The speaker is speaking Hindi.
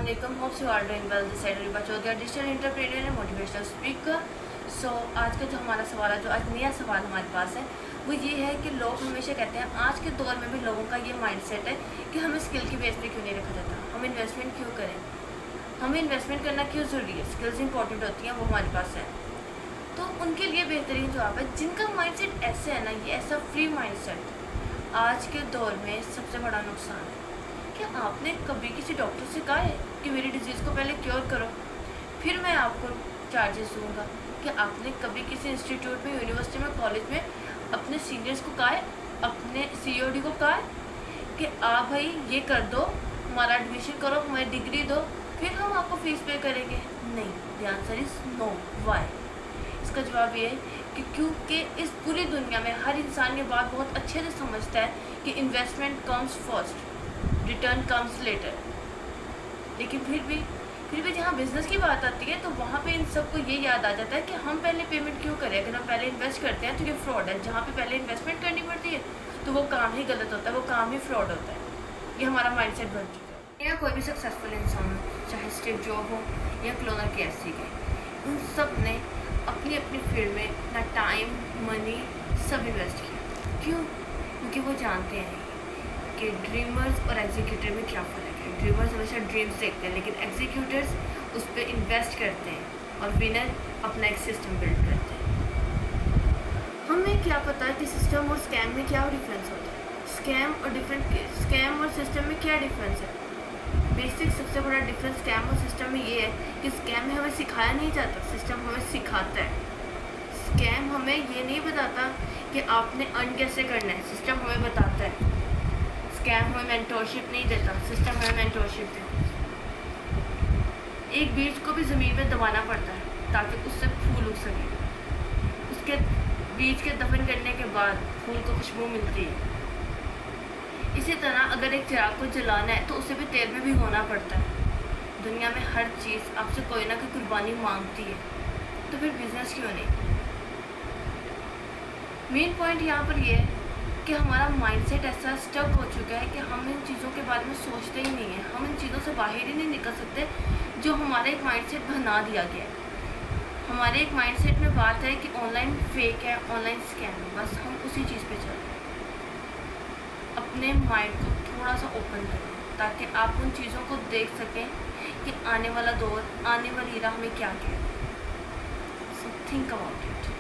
Assalamualaikum. Hope you are doing well. This is Riba Choudhary, digital entrepreneur and motivational speaker. So आज का जो हमारा सवाल है, जो आज नया सवाल हमारे पास है, वो ये है कि लोग हमेशा कहते हैं आज के दौर में भी लोगों का ये माइंडसेट है कि हमें स्किल की बेस पे क्यों नहीं रखा जाता, हम इन्वेस्टमेंट क्यों करें, हमें इन्वेस्टमेंट करना क्यों ज़रूरी है, स्किल्स इंपॉर्टेंट होती हैं, वो हमारे पास है. तो उनके लिए बेहतरीन जवाब है जिनका माइंडसेट ऐसे है ना, ये ऐसा फ्री माइंडसेट आज के दौर में सबसे बड़ा नुकसान है. क्या आपने कभी किसी डॉक्टर से कहा है कि मेरी डिजीज़ को पहले क्योर करो फिर मैं आपको चार्जेस दूँगा? क्या आपने कभी किसी इंस्टीट्यूट में, यूनिवर्सिटी में, कॉलेज में अपने सीनियर्स को कहा है, अपने COD को कहा है कि आप भाई ये कर दो, हमारा एडमिशन करो, हमारी डिग्री दो, फिर हम आपको फ़ीस पे करेंगे? नहीं. The answer is no. Why? इसका जवाब ये है कि क्योंकि इस पूरी दुनिया में हर इंसान ये बात बहुत अच्छे से समझता है कि investment comes first, return comes later. लेकिन फिर भी जहाँ बिज़नेस की बात आती है तो वहाँ पे इन सबको ये याद आ जाता है कि हम पहले पेमेंट क्यों करें. अगर हम पहले इन्वेस्ट करते हैं तो ये फ्रॉड है. जहाँ पे पहले इन्वेस्टमेंट करनी पड़ती है तो वो काम ही गलत होता है, वो काम ही फ्रॉड होता है. ये हमारा माइंडसेट बन चुका है. या कोई भी सक्सेसफुल इंसान हो, चाहे स्टीव जॉब हो या क्लोनर KFC के, उन सब ने अपनी अपनी फील्ड में ना टाइम, मनी सब इन्वेस्ट किया. क्यों? क्योंकि वो जानते हैं कि ड्रीमर्स और एग्जीक्यूटर में क्या फ़र्क है. ड्रीमर्स हमेशा ड्रीम्स देखते हैं, लेकिन एग्जीक्यूटर्स उस पर इन्वेस्ट करते हैं और विनर अपना एक सिस्टम बिल्ड करते हैं. हमें क्या पता है कि सिस्टम और स्कैम में क्या डिफरेंस होता है. स्कैम और सिस्टम में क्या डिफरेंस है? बेसिक सबसे बड़ा डिफरेंस स्कैम और सिस्टम में ये है कि स्कैम में हमें सिखाया नहीं जाता, सिस्टम हमें सिखाता है. स्कैम हमें ये नहीं बताता कि आपने अर्न कैसे करना है, सिस्टम हमें बताता है. स्कैम हमें मेंटोरशिप नहीं देता, सिस्टम हमें मेंटोरशिप देता है. एक बीज को भी ज़मीन में दबाना पड़ता है ताकि उससे फूल उग सके. उसके बीज के दफन करने के बाद फूल को खुशबू मिलती है. इसी तरह अगर एक चिराग को जलाना है तो उसे भी तेल में भिगोना पड़ता है. दुनिया में हर चीज़ आपसे कोई ना कोई कुर्बानी मांगती है, तो फिर बिज़नेस क्यों नहीं? मेन पॉइंट यहाँ पर ये है कि हमारा माइंडसेट ऐसा स्टक हो चुका है कि हम इन चीज़ों के बारे में सोचते ही नहीं हैं. हम इन चीज़ों से बाहर ही नहीं निकल सकते जो हमारा एक माइंडसेट बना दिया गया है. हमारे एक माइंडसेट में बात है कि ऑनलाइन फेक है, ऑनलाइन स्कैम है, बस हम उसी चीज़ पे चल रहे हैं. अपने माइंड को थोड़ा सा ओपन करें ताकि आप उन चीज़ों को देख सकें कि आने वाला दौर, आने वाली राह में क्या क्या है. So think about it.